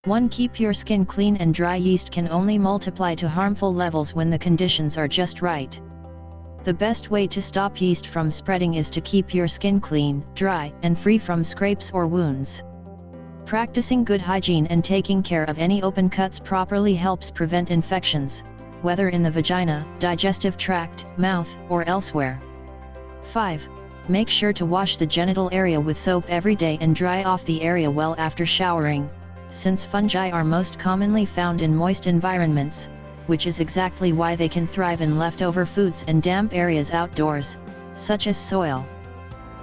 1. Keep your skin clean and dry. Yeast can only multiply to harmful levels when the conditions are just right. The best way to stop yeast from spreading is to keep your skin clean, dry, and free from scrapes or wounds. Practicing good hygiene and taking care of any open cuts properly helps prevent infections, whether in the vagina, digestive tract, mouth, or elsewhere. 5. Make sure to wash the genital area with soap every day and dry off the area well after showering, since fungi are most commonly found in moist environments, which is exactly why they can thrive in leftover foods and damp areas outdoors, such as soil.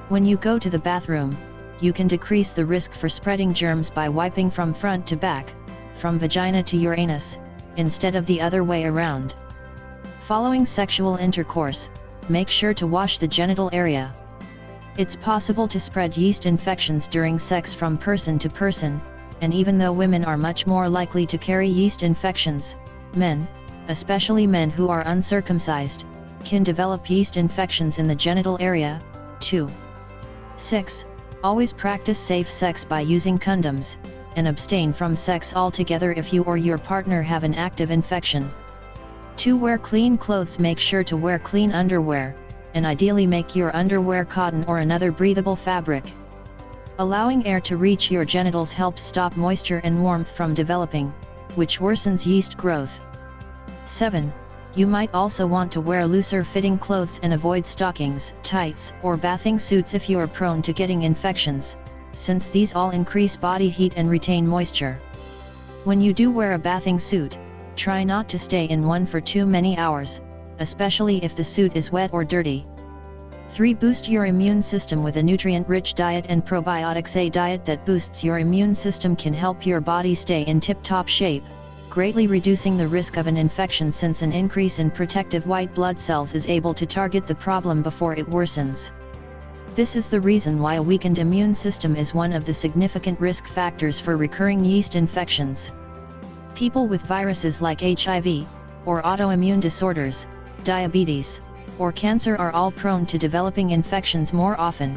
When you go to the bathroom, you can decrease the risk for spreading germs by wiping from front to back, from vagina to your anus, instead of the other way around. Following sexual intercourse, make sure to wash the genital area. It's possible to spread yeast infections during sex from person to person, and even though women are much more likely to carry yeast infections, men, especially men who are uncircumcised, can develop yeast infections in the genital area, too. 6. Always practice safe sex by using condoms, and abstain from sex altogether if you or your partner have an active infection. 2. Wear clean clothes. Make sure to wear clean underwear, and ideally make your underwear cotton or another breathable fabric. Allowing air to reach your genitals helps stop moisture and warmth from developing, which worsens yeast growth. 7. You might also want to wear looser fitting clothes and avoid stockings, tights, or bathing suits if you are prone to getting infections, since these all increase body heat and retain moisture. When you do wear a bathing suit, try not to stay in one for too many hours, especially if the suit is wet or dirty. 3. Boost your immune system with a nutrient-rich diet and probiotics. A diet that boosts your immune system can help your body stay in tip-top shape, greatly reducing the risk of an infection since an increase in protective white blood cells is able to target the problem before it worsens. This is the reason why a weakened immune system is one of the significant risk factors for recurring yeast infections. People with viruses like HIV, or autoimmune disorders, diabetes, or cancer are all prone to developing infections more often.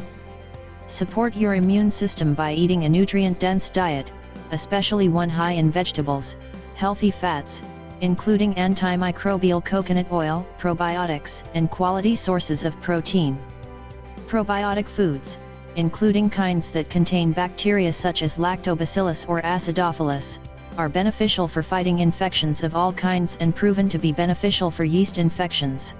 Support your immune system by eating a nutrient-dense diet, especially one high in vegetables, healthy fats, including antimicrobial coconut oil, probiotics, and quality sources of protein. Probiotic foods, including kinds that contain bacteria such as lactobacillus or acidophilus, are beneficial for fighting infections of all kinds and proven to be beneficial for yeast infections.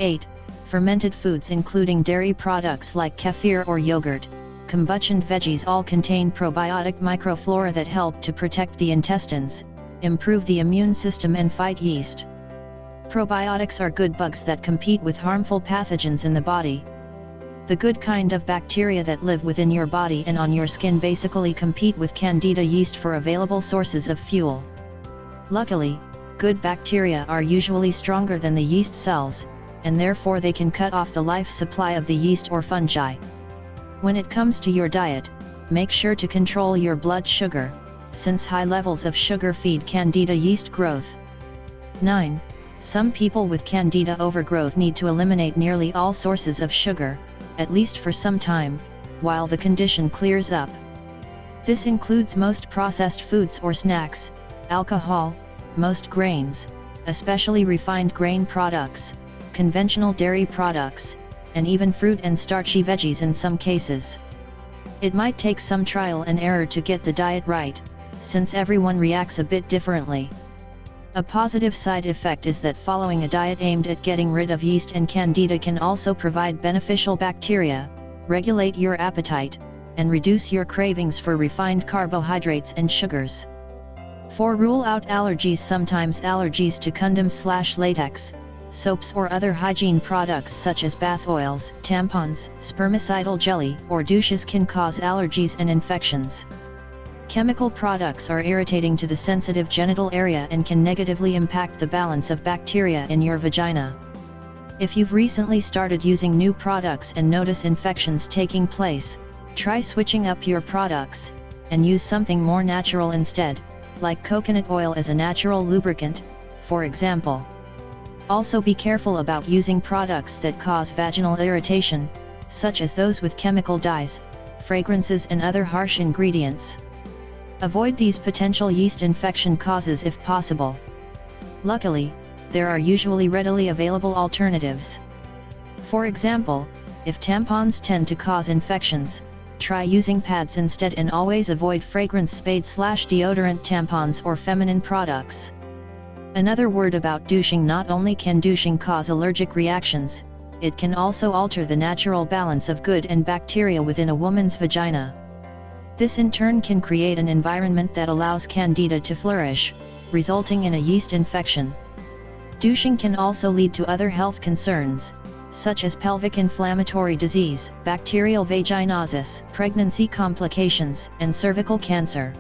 8. Fermented foods including dairy products like kefir or yogurt, kombucha, veggies all contain probiotic microflora that help to protect the intestines, improve the immune system and fight yeast. Probiotics are good bugs that compete with harmful pathogens in the body. The good kind of bacteria that live within your body and on your skin basically compete with Candida yeast for available sources of fuel. Luckily, good bacteria are usually stronger than the yeast cells, and therefore they can cut off the life supply of the yeast or fungi. When it comes to your diet, make sure to control your blood sugar, since high levels of sugar feed Candida yeast growth. 9. Some people with Candida overgrowth need to eliminate nearly all sources of sugar, at least for some time, while the condition clears up. This includes most processed foods or snacks, alcohol, most grains, especially refined grain products, conventional dairy products, and even fruit and starchy veggies in some cases. It might take some trial and error to get the diet right, since everyone reacts a bit differently. A positive side effect is that following a diet aimed at getting rid of yeast and Candida can also provide beneficial bacteria, regulate your appetite, and reduce your cravings for refined carbohydrates and sugars. 4. Rule out allergies. Sometimes allergies to condoms/latex, soaps or other hygiene products such as bath oils, tampons, spermicidal jelly, or douches can cause allergies and infections. Chemical products are irritating to the sensitive genital area and can negatively impact the balance of bacteria in your vagina. If you've recently started using new products and notice infections taking place, try switching up your products, and use something more natural instead, like coconut oil as a natural lubricant, for example. Also be careful about using products that cause vaginal irritation, such as those with chemical dyes, fragrances and other harsh ingredients. Avoid these potential yeast infection causes if possible. Luckily, there are usually readily available alternatives. For example, if tampons tend to cause infections, try using pads instead and always avoid fragrance-deodorant tampons or feminine products. Another word about douching: not only can douching cause allergic reactions, it can also alter the natural balance of good and bacteria within a woman's vagina. This in turn can create an environment that allows candida to flourish, resulting in a yeast infection. Douching can also lead to other health concerns, such as pelvic inflammatory disease, bacterial vaginosis, pregnancy complications, and cervical cancer.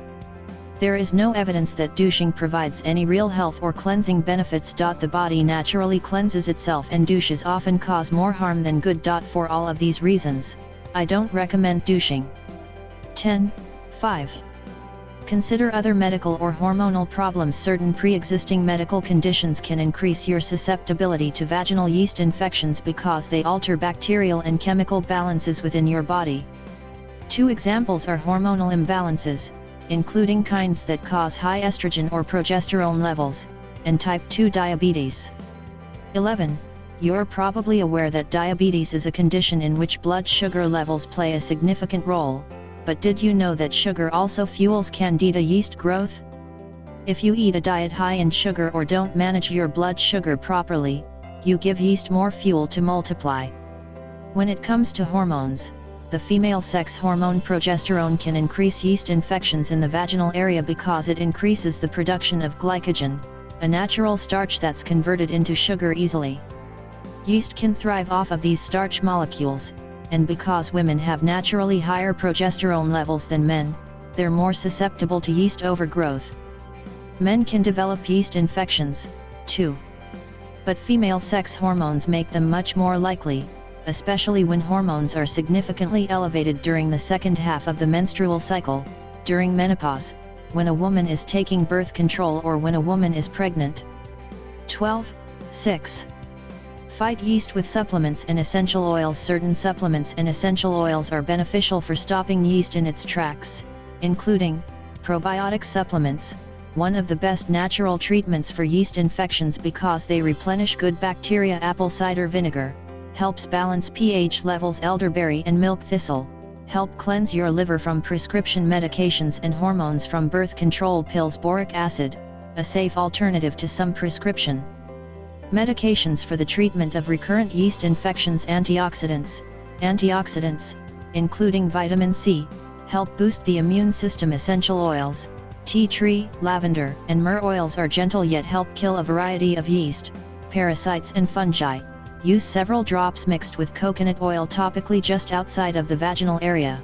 There is no evidence that douching provides any real health or cleansing benefits. The body naturally cleanses itself, and douches often cause more harm than good. For all of these reasons, I don't recommend douching. 10.5. Consider other medical or hormonal problems. Certain pre-existing medical conditions can increase your susceptibility to vaginal yeast infections because they alter bacterial and chemical balances within your body. Two examples are hormonal imbalances, including kinds that cause high estrogen or progesterone levels, and type 2 diabetes. 11. You're probably aware that diabetes is a condition in which blood sugar levels play a significant role, but did you know that sugar also fuels candida yeast growth? If you eat a diet high in sugar or don't manage your blood sugar properly, you give yeast more fuel to multiply. When it comes to hormones, the female sex hormone progesterone can increase yeast infections in the vaginal area because it increases the production of glycogen, a natural starch that's converted into sugar easily. Yeast can thrive off of these starch molecules, and because women have naturally higher progesterone levels than men, they're more susceptible to yeast overgrowth. Men can develop yeast infections, too. But female sex hormones make them much more likely, especially when hormones are significantly elevated during the second half of the menstrual cycle, during menopause, when a woman is taking birth control, or when a woman is pregnant. 12.6. Fight yeast with supplements and essential oils. Certain supplements and essential oils are beneficial for stopping yeast in its tracks, including probiotic supplements, one of the best natural treatments for yeast infections because they replenish good bacteria. Apple cider vinegar helps balance pH levels. Elderberry and milk thistle help cleanse your liver from prescription medications and hormones from birth control pills. Boric acid, a safe alternative to some prescription medications for the treatment of recurrent yeast infections. Antioxidants, including vitamin C, help boost the immune system. Essential oils, tea tree, lavender, and myrrh oils are gentle yet help kill a variety of yeast, parasites and fungi. Use several drops mixed with coconut oil topically just outside of the vaginal area.